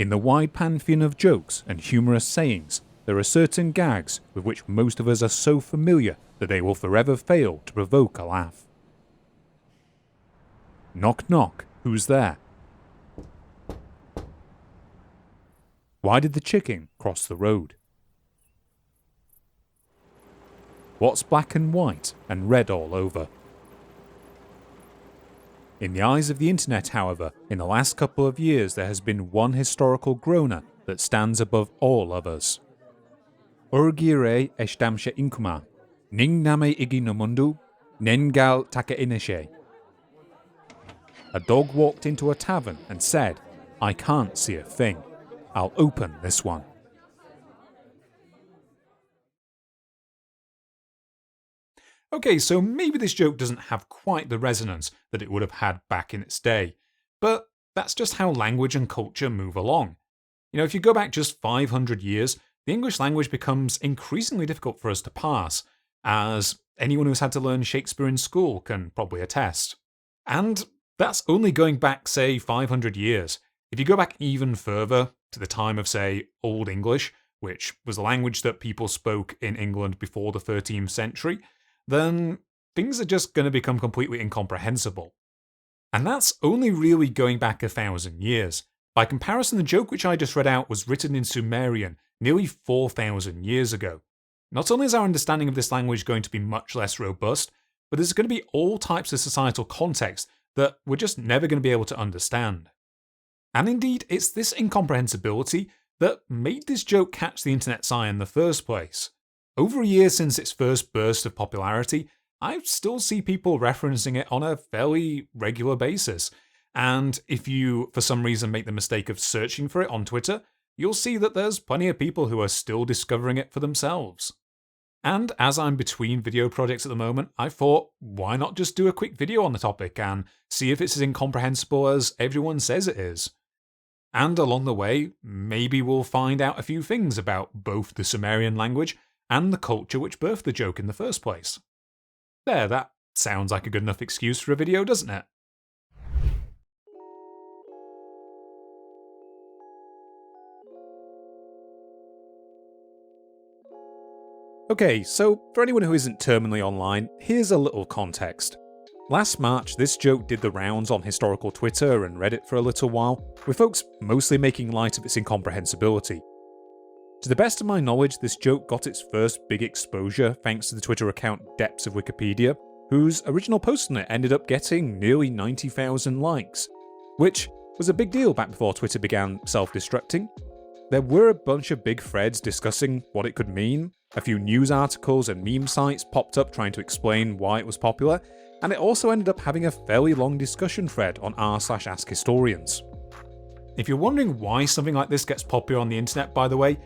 In the wide pantheon of jokes and humorous sayings, there are certain gags with which most of us are so familiar that they will forever fail to provoke a laugh. Knock knock, who's there? Why did the chicken cross the road? What's black and white and red all over? In the eyes of the internet, however, in the last couple of years there has been one historical groaner that stands above all others. Urgire estamshe inkuma, ning name igi no mundu, nengal takaineshe. A dog walked into a tavern and said, "I can't see a thing. I'll open this one." Okay, so maybe this joke doesn't have quite the resonance that it would have had back in its day, but that's just how language and culture move along. If you go back just 500 years, the English language becomes increasingly difficult for us to parse, as anyone who's had to learn Shakespeare in school can probably attest. And that's only going back, say, 500 years. If you go back even further, to the time of, say, Old English, which was a language that people spoke in England before the 13th century, then things are just going to become completely incomprehensible. And that's only really going back 1,000 years. By comparison, the joke which I just read out was written in Sumerian nearly 4,000 years ago. Not only is our understanding of this language going to be much less robust, but there's going to be all types of societal context that we're just never going to be able to understand. And indeed, it's this incomprehensibility that made this joke catch the internet's eye in the first place. Over a year since its first burst of popularity, I still see people referencing it on a fairly regular basis. And if you, for some reason, make the mistake of searching for it on Twitter, you'll see that there's plenty of people who are still discovering it for themselves. And as I'm between video projects at the moment, I thought, why not just do a quick video on the topic and see if it's as incomprehensible as everyone says it is? And along the way, maybe we'll find out a few things about both the Sumerian language and the culture which birthed the joke in the first place. There, that sounds like a good enough excuse for a video, doesn't it? Okay, so for anyone who isn't terminally online, here's a little context. Last March, this joke did the rounds on historical Twitter and Reddit for a little while, with folks mostly making light of its incomprehensibility. To the best of my knowledge, this joke got its first big exposure thanks to the Twitter account Depths of Wikipedia, whose original post on it ended up getting nearly 90,000 likes, which was a big deal back before Twitter began self-destructing. There were a bunch of big threads discussing what it could mean, a few news articles and meme sites popped up trying to explain why it was popular, and it also ended up having a fairly long discussion thread on r/AskHistorians. If you're wondering why something like this gets popular on the internet, by the way,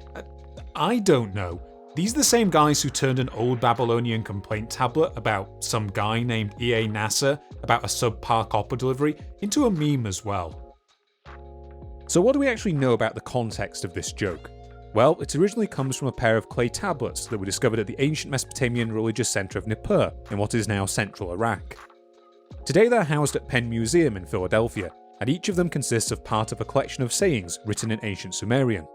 I don't know. These are the same guys who turned an old Babylonian complaint tablet about some guy named E.A. Nasser about a subpar copper delivery into a meme as well. So what do we actually know about the context of this joke? Well, it originally comes from a pair of clay tablets that were discovered at the ancient Mesopotamian religious centre of Nippur in what is now central Iraq. Today they're housed at Penn Museum in Philadelphia, and each of them consists of part of a collection of sayings written in ancient Sumerian.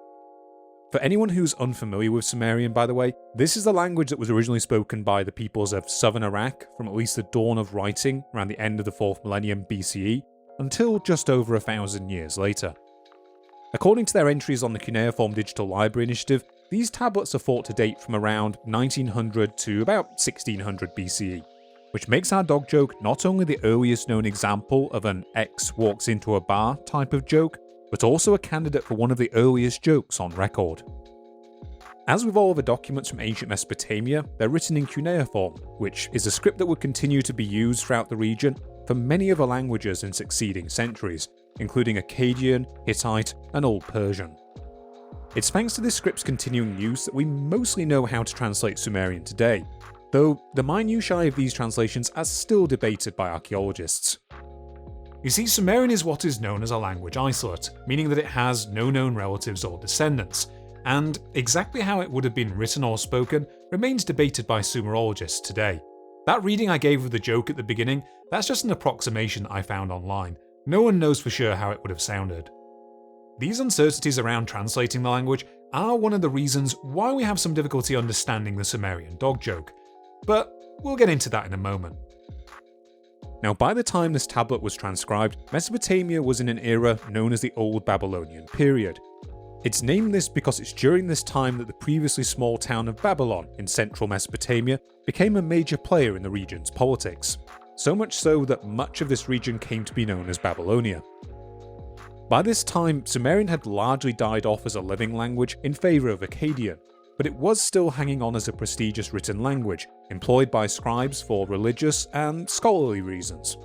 For anyone who's unfamiliar with Sumerian, by the way, this is the language that was originally spoken by the peoples of southern Iraq from at least the dawn of writing around the end of the 4th millennium BCE until just over 1,000 years later. According to their entries on the Cuneiform Digital Library Initiative, these tablets are thought to date from around 1900 to about 1600 BCE, which makes our dog joke not only the earliest known example of an X walks into a bar type of joke, but also a candidate for one of the earliest jokes on record. As with all of the documents from ancient Mesopotamia, they're written in cuneiform, which is a script that would continue to be used throughout the region for many other languages in succeeding centuries, including Akkadian, Hittite, and Old Persian. It's thanks to this script's continuing use that we mostly know how to translate Sumerian today, though the minutiae of these translations are still debated by archaeologists. You see, Sumerian is what is known as a language isolate, meaning that it has no known relatives or descendants, and exactly how it would have been written or spoken remains debated by Sumerologists today. That reading I gave of the joke at the beginning, that's just an approximation I found online. No one knows for sure how it would have sounded. these uncertainties around translating the language are one of the reasons why we have some difficulty understanding the Sumerian dog joke, but we'll get into that in a moment. Now, by the time this tablet was transcribed, Mesopotamia was in an era known as the Old Babylonian period. It's named this because it's during this time that the previously small town of Babylon in central Mesopotamia became a major player in the region's politics, so much so that much of this region came to be known as Babylonia. By this time, Sumerian had largely died off as a living language in favour of Akkadian, but it was still hanging on as a prestigious written language, employed by scribes for religious and scholarly reasons.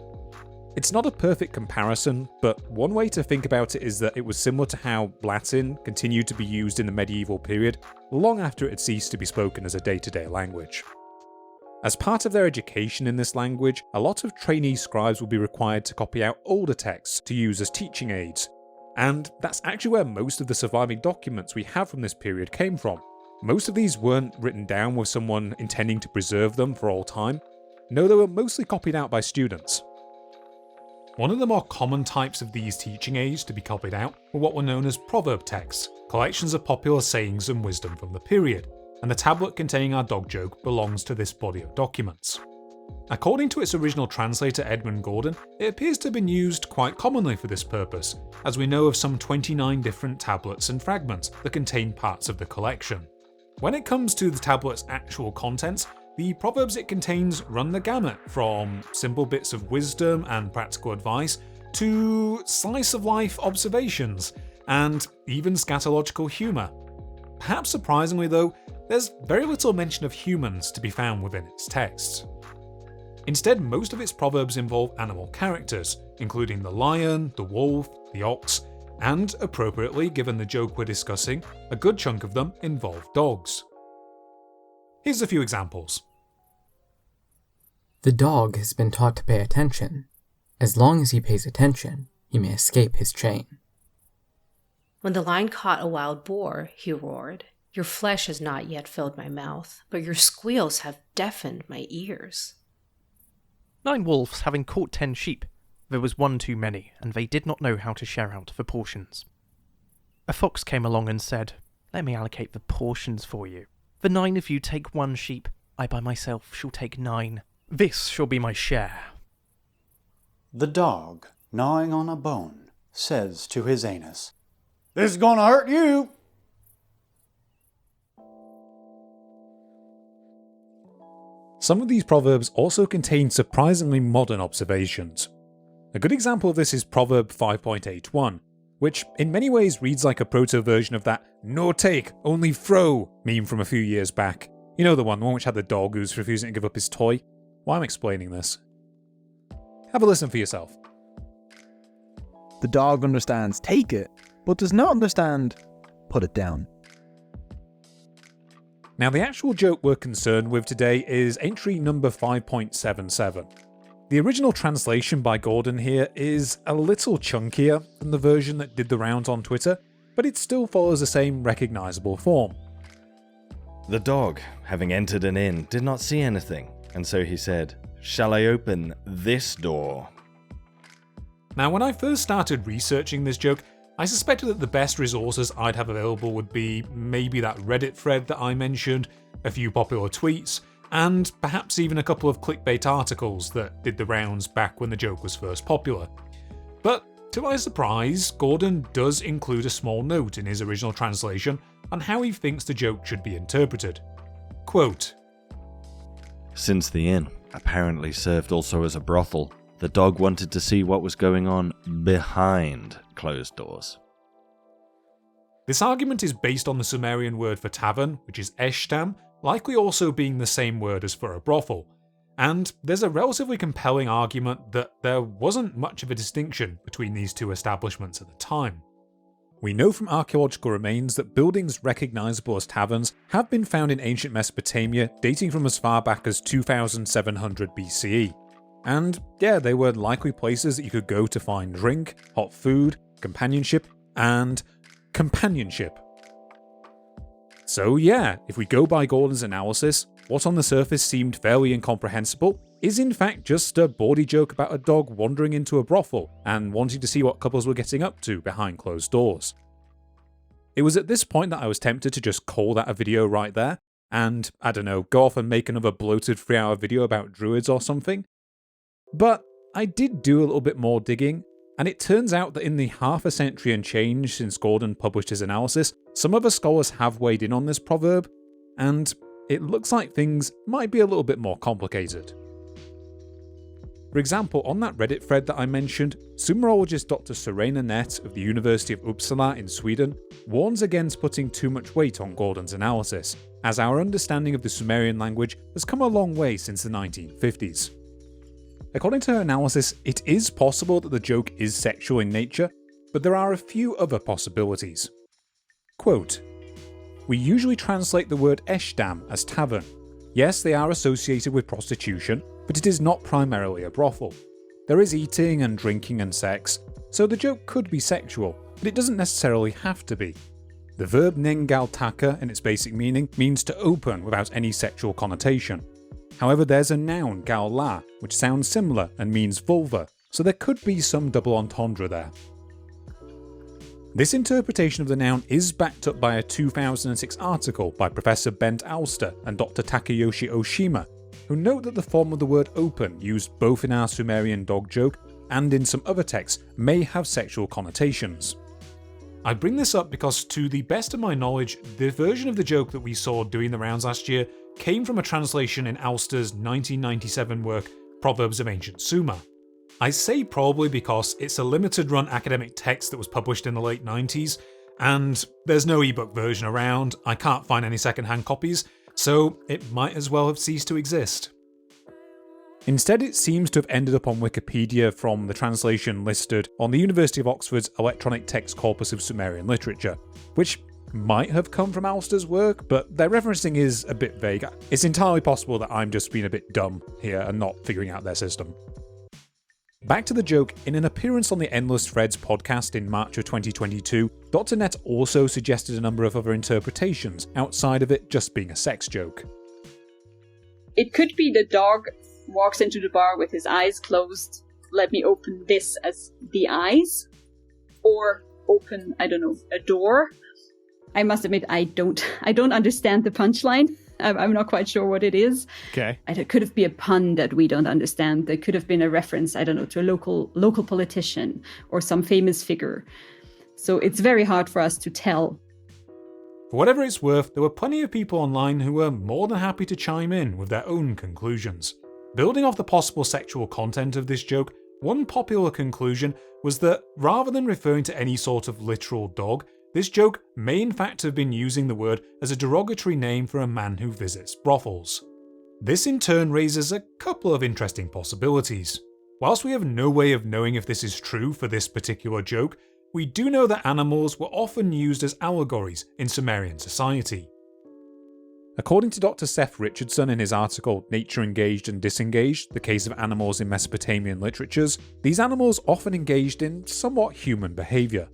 It's not a perfect comparison, but one way to think about it is that it was similar to how Latin continued to be used in the medieval period, long after it had ceased to be spoken as a day-to-day language. As part of their education in this language, a lot of trainee scribes would be required to copy out older texts to use as teaching aids, and that's actually where most of the surviving documents we have from this period came from. Most of these weren't written down with someone intending to preserve them for all time. No, they were mostly copied out by students. One of the more common types of these teaching aids to be copied out were what were known as proverb texts, collections of popular sayings and wisdom from the period, and the tablet containing our dog joke belongs to this body of documents. According to its original translator Edmund Gordon, it appears to have been used quite commonly for this purpose, as we know of some 29 different tablets and fragments that contain parts of the collection. When it comes to the tablet's actual contents, the proverbs it contains run the gamut from simple bits of wisdom and practical advice to slice-of-life observations and even scatological humour. Perhaps surprisingly though, there's very little mention of humans to be found within its texts. Instead, most of its proverbs involve animal characters, including the lion, the wolf, the ox, and, appropriately given the joke we're discussing, a good chunk of them involve dogs. Here's a few examples. The dog has been taught to pay attention. As long as he pays attention, he may escape his chain. When the lion caught a wild boar, he roared, "Your flesh has not yet filled my mouth, but your squeals have deafened my ears." 9 wolves having caught 10 sheep. There was one too many, and they did not know how to share out the portions. A fox came along and said, "Let me allocate the portions for you. The 9 of you take 1 sheep, I by myself shall take 9. This shall be my share." The dog, gnawing on a bone, says to his anus, "This is gonna hurt you." Some of these proverbs also contain surprisingly modern observations. A good example of this is Proverb 5.81, which in many ways reads like a proto-version of that "no take, only throw" meme from a few years back. You know, the one which had the dog who's refusing to give up his toy? Why am I explaining this? Have a listen for yourself. The dog understands take it, but does not understand put it down. Now, the actual joke we're concerned with today is entry number 5.77. The original translation by Gordon here is a little chunkier than the version that did the rounds on Twitter, but it still follows the same recognisable form. The dog, having entered an inn, did not see anything, and so he said, "Shall I open this door?" Now, when I first started researching this joke, I suspected that the best resources I'd have available would be maybe that Reddit thread that I mentioned, a few popular tweets, and perhaps even a couple of clickbait articles that did the rounds back when the joke was first popular. But to my surprise, Gordon does include a small note in his original translation on how he thinks the joke should be interpreted. Quote, Since the inn apparently served also as a brothel, the dog wanted to see what was going on behind closed doors. This argument is based on the Sumerian word for tavern, which is eshtam, likely also being the same word as for a brothel. And there's a relatively compelling argument that there wasn't much of a distinction between these two establishments at the time. We know from archaeological remains that buildings recognisable as taverns have been found in ancient Mesopotamia dating from as far back as 2700 BCE. And yeah, they were likely places that you could go to find drink, hot food, companionship, and companionship. So yeah, if we go by Gordon's analysis, what on the surface seemed fairly incomprehensible is in fact just a bawdy joke about a dog wandering into a brothel and wanting to see what couples were getting up to behind closed doors. It was at this point that I was tempted to just call that a video right there, and, I don't know, go off and make another bloated 3-hour video about druids or something. But I did do a little bit more digging, and it turns out that in the half a century and change since Gordon published his analysis, some other scholars have weighed in on this proverb, and it looks like things might be a little bit more complicated. For example, on that Reddit thread that I mentioned, Sumerologist Dr. Serena Nett of the University of Uppsala in Sweden warns against putting too much weight on Gordon's analysis, as our understanding of the Sumerian language has come a long way since the 1950s. According to her analysis, it is possible that the joke is sexual in nature, but there are a few other possibilities. Quote, "We usually translate the word eshdam as tavern. Yes, they are associated with prostitution, but it is not primarily a brothel. There is eating and drinking and sex, so the joke could be sexual, but it doesn't necessarily have to be. The verb nengal taka in its basic meaning means to open without any sexual connotation. However, there's a noun, gal la, which sounds similar and means vulva, so there could be some double entendre there." This interpretation of the noun is backed up by a 2006 article by Professor Bent Alster and Dr. Takayoshi Oshima, who note that the form of the word open, used both in our Sumerian dog joke and in some other texts, may have sexual connotations. I bring this up because, to the best of my knowledge, the version of the joke that we saw doing the rounds last year came from a translation in Alster's 1997 work, Proverbs of Ancient Sumer. I say probably because it's a limited run academic text that was published in the late 90s, and there's no ebook version around, I can't find any secondhand copies, so it might as well have ceased to exist. Instead, it seems to have ended up on Wikipedia from the translation listed on the University of Oxford's Electronic Text Corpus of Sumerian Literature, which might have come from Alster's work, but their referencing is a bit vague. It's entirely possible that I'm just being a bit dumb here and not figuring out their system. Back to the joke, in an appearance on the Endless Threads podcast in March of 2022, Dr. Nett also suggested a number of other interpretations outside of it just being a sex joke. It could be the dog walks into the bar with his eyes closed, let me open this as the eyes, or open, I don't know, a door. I must admit, I don't understand the punchline. I'm not quite sure what it is. Okay. It could have been a pun that we don't understand. There could have been a reference, I don't know, to a local politician or some famous figure. So it's very hard for us to tell. For whatever it's worth, there were plenty of people online who were more than happy to chime in with their own conclusions. Building off the possible sexual content of this joke, one popular conclusion was that rather than referring to any sort of literal dog, this joke may in fact have been using the word as a derogatory name for a man who visits brothels. This in turn raises a couple of interesting possibilities. Whilst we have no way of knowing if this is true for this particular joke, we do know that animals were often used as allegories in Sumerian society. According to Dr. Seth Richardson in his article Nature Engaged and Disengaged, the case of animals in Mesopotamian literatures, these animals often engaged in somewhat human behaviour.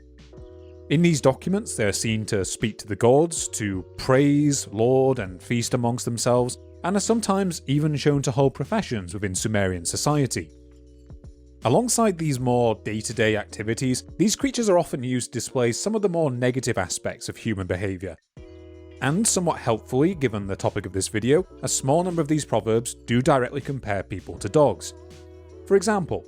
In these documents, they are seen to speak to the gods, to praise, laud, and feast amongst themselves, and are sometimes even shown to hold professions within Sumerian society. Alongside these more day-to-day activities, these creatures are often used to display some of the more negative aspects of human behaviour. And somewhat helpfully, given the topic of this video, a small number of these proverbs do directly compare people to dogs. For example,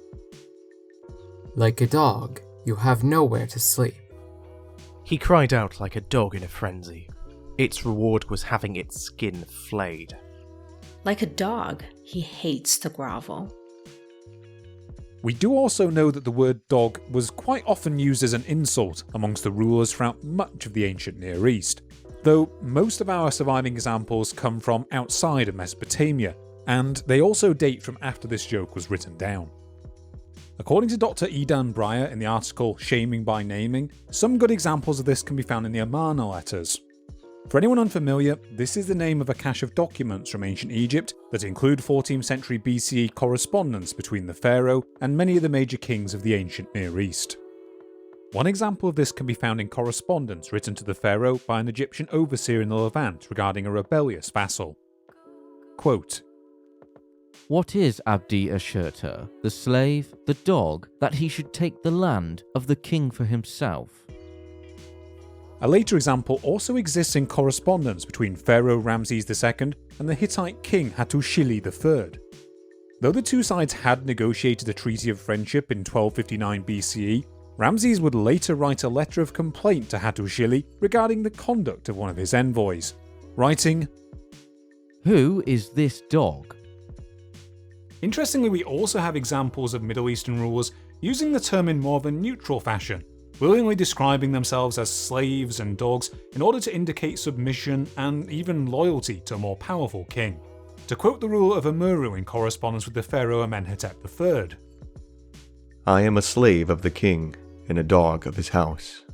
Like a dog, you have nowhere to sleep. He cried out like a dog in a frenzy. Its reward was having its skin flayed. Like a dog, he hates to grovel. We do also know that the word dog was quite often used as an insult amongst the rulers throughout much of the ancient Near East, though most of our surviving examples come from outside of Mesopotamia, and they also date from after this joke was written down. According to Dr. Edan Breyer in the article Shaming by Naming, some good examples of this can be found in the Amarna letters. For anyone unfamiliar, this is the name of a cache of documents from ancient Egypt that include 14th century BCE correspondence between the pharaoh and many of the major kings of the ancient Near East. One example of this can be found in correspondence written to the pharaoh by an Egyptian overseer in the Levant regarding a rebellious vassal. Quote, "What is Abdi Ashurta, the slave, the dog, that he should take the land of the king for himself?" A later example also exists in correspondence between Pharaoh Ramses II and the Hittite king Hattushili III. Though the two sides had negotiated a treaty of friendship in 1259 BCE, Ramses would later write a letter of complaint to Hattushili regarding the conduct of one of his envoys, writing, "Who is this dog?" Interestingly, we also have examples of Middle Eastern rulers using the term in more of a neutral fashion, willingly describing themselves as slaves and dogs in order to indicate submission and even loyalty to a more powerful king. To quote the ruler of Amurru in correspondence with the pharaoh Amenhotep III, "I am a slave of the king and a dog of his house."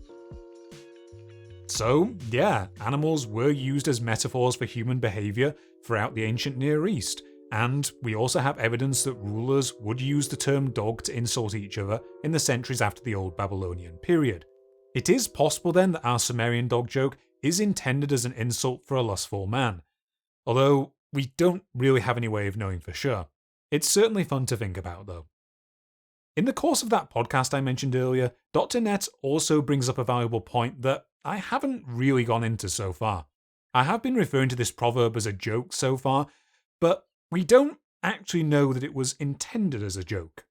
So, yeah, animals were used as metaphors for human behaviour throughout the ancient Near East, and we also have evidence that rulers would use the term dog to insult each other in the centuries after the Old Babylonian period. It is possible then that our Sumerian dog joke is intended as an insult for a lustful man, although we don't really have any way of knowing for sure. It's certainly fun to think about though. In the course of that podcast I mentioned earlier, Dr. Nett also brings up a valuable point that I haven't really gone into so far. I have been referring to this proverb as a joke so far, but we don't actually know that it was intended as a joke.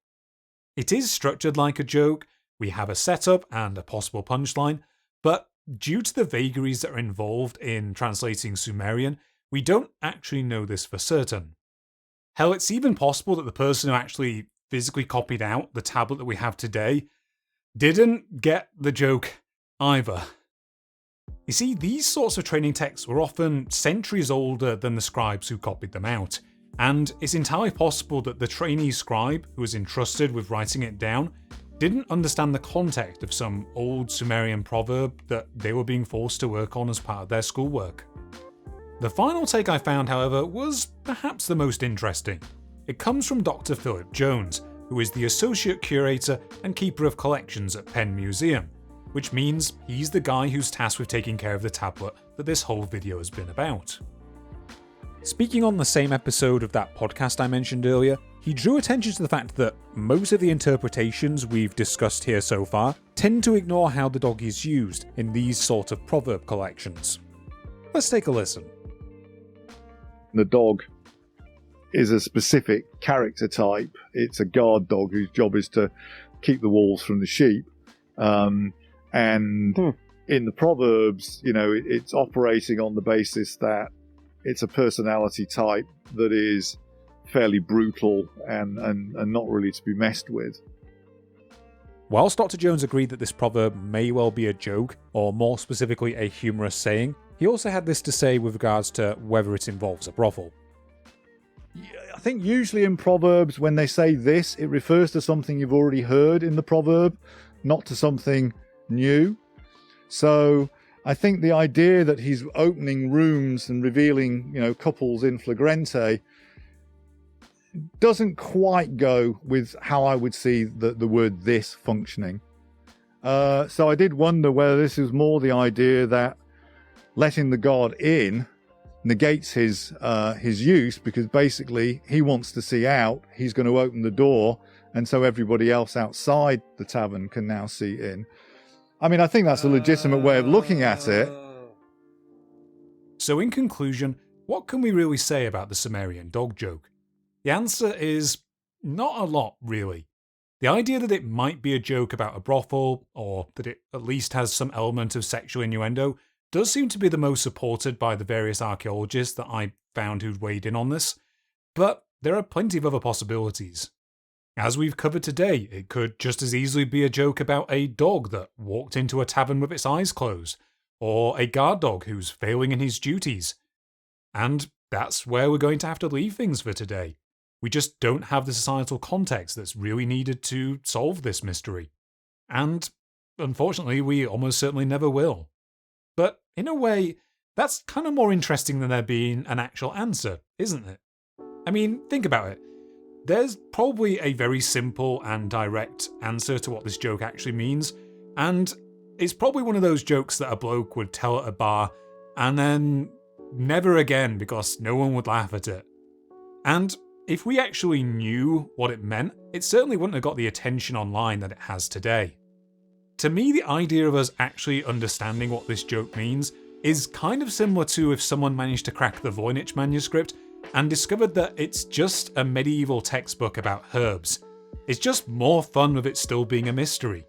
It is structured like a joke, we have a setup and a possible punchline, but due to the vagaries that are involved in translating Sumerian, we don't actually know this for certain. Hell, it's even possible that the person who actually physically copied out the tablet that we have today didn't get the joke either. You see, these sorts of training texts were often centuries older than the scribes who copied them out, and it's entirely possible that the trainee scribe who was entrusted with writing it down didn't understand the context of some old Sumerian proverb that they were being forced to work on as part of their schoolwork. The final take I found, however, was perhaps the most interesting. It comes from Dr. Philip Jones, who is the Associate Curator and Keeper of Collections at Penn Museum, which means he's the guy who's tasked with taking care of the tablet that this whole video has been about. Speaking on the same episode of that podcast I mentioned earlier, he drew attention to the fact that most of the interpretations we've discussed here so far tend to ignore how the dog is used in these sort of proverb collections. Let's take a listen. The dog is a specific character type. It's a guard dog whose job is to keep the wolves from the sheep. In the Proverbs, it's operating on the basis that it's a personality type that is fairly brutal and not really to be messed with. Whilst Dr. Jones agreed that this proverb may well be a joke, or more specifically a humorous saying, he also had this to say with regards to whether it involves a brothel. I think usually in Proverbs, when they say this, it refers to something you've already heard in the proverb, not to something new. So I think the idea that he's opening rooms and revealing, couples in flagrante doesn't quite go with how I would see the word this functioning. So I did wonder whether this is more the idea that letting the god in negates his use, because basically he wants to see out, he's going to open the door, and so everybody else outside the tavern can now see in. I mean, I think that's a legitimate way of looking at it. So in conclusion, what can we really say about the Sumerian dog joke? The answer is not a lot, really. The idea that it might be a joke about a brothel, or that it at least has some element of sexual innuendo, does seem to be the most supported by the various archaeologists that I found who'd weighed in on this, but there are plenty of other possibilities. As we've covered today, it could just as easily be a joke about a dog that walked into a tavern with its eyes closed, or a guard dog who's failing in his duties. And that's where we're going to have to leave things for today. We just don't have the societal context that's really needed to solve this mystery. And, unfortunately, we almost certainly never will. But, in a way, that's kind of more interesting than there being an actual answer, isn't it? I mean, think about it. There's probably a very simple and direct answer to what this joke actually means, and it's probably one of those jokes that a bloke would tell at a bar, and then never again because no one would laugh at it. And if we actually knew what it meant, it certainly wouldn't have got the attention online that it has today. to me, the idea of us actually understanding what this joke means is kind of similar to if someone managed to crack the Voynich manuscript and discovered that it's just a medieval textbook about herbs. It's just more fun with it still being a mystery.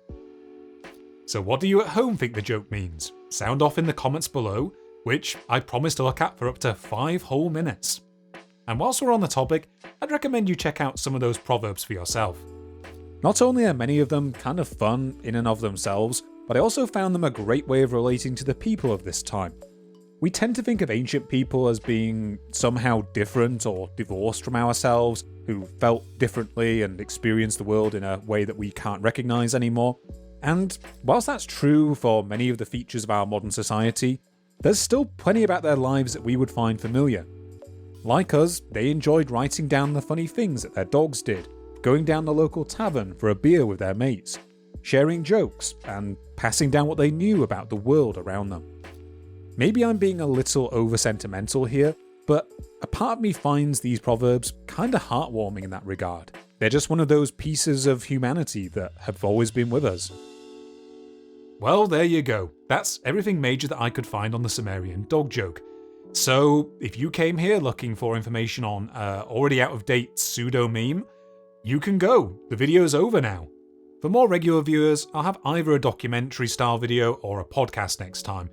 So what do you at home think the joke means? Sound off in the comments below, which I promise to look at for up to 5 whole minutes. And whilst we're on the topic, I'd recommend you check out some of those proverbs for yourself. Not only are many of them kind of fun in and of themselves, but I also found them a great way of relating to the people of this time. We tend to think of ancient people as being somehow different or divorced from ourselves, who felt differently and experienced the world in a way that we can't recognise anymore. And whilst that's true for many of the features of our modern society, there's still plenty about their lives that we would find familiar. Like us, they enjoyed writing down the funny things that their dogs did, going down the local tavern for a beer with their mates, sharing jokes, and passing down what they knew about the world around them. Maybe I'm being a little over-sentimental here, but a part of me finds these proverbs kinda heartwarming in that regard. They're just one of those pieces of humanity that have always been with us. Well, there you go. That's everything major that I could find on the Sumerian dog joke. So, if you came here looking for information on already out-of-date pseudo-meme, you can go. The video's over now. For more regular viewers, I'll have either a documentary-style video or a podcast next time.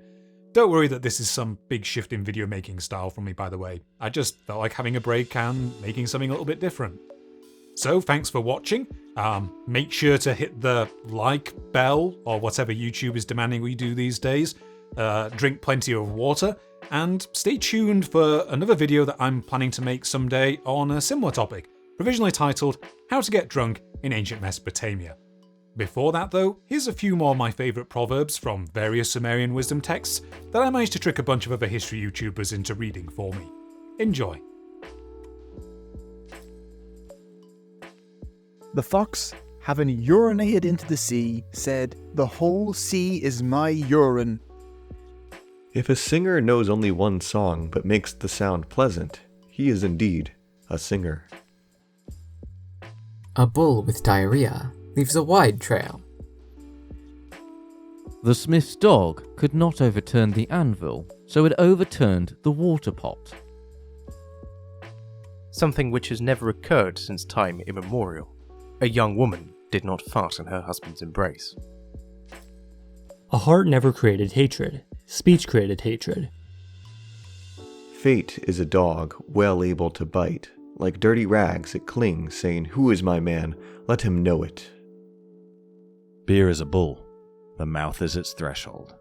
Don't worry that this is some big shift in video making style from me, by the way. I just felt like having a break and making something a little bit different. So, thanks for watching. Make sure to hit the like bell, or whatever YouTube is demanding we do these days. Drink plenty of water, and stay tuned for another video that I'm planning to make someday on a similar topic, provisionally titled How to Get Drunk in Ancient Mesopotamia. Before that though, here's a few more of my favourite proverbs from various Sumerian wisdom texts that I managed to trick a bunch of other history YouTubers into reading for me. Enjoy. The fox, having urinated into the sea, said, "The whole sea is my urine." If a singer knows only one song but makes the sound pleasant, he is indeed a singer. A bull with diarrhea leaves a wide trail. The smith's dog could not overturn the anvil, so it overturned the water pot. Something which has never occurred since time immemorial. A young woman did not fart in her husband's embrace. A heart never created hatred. Speech created hatred. Fate is a dog well able to bite. Like dirty rags it clings, saying, "Who is my man? Let him know it." Beer is a bull. The mouth is its threshold.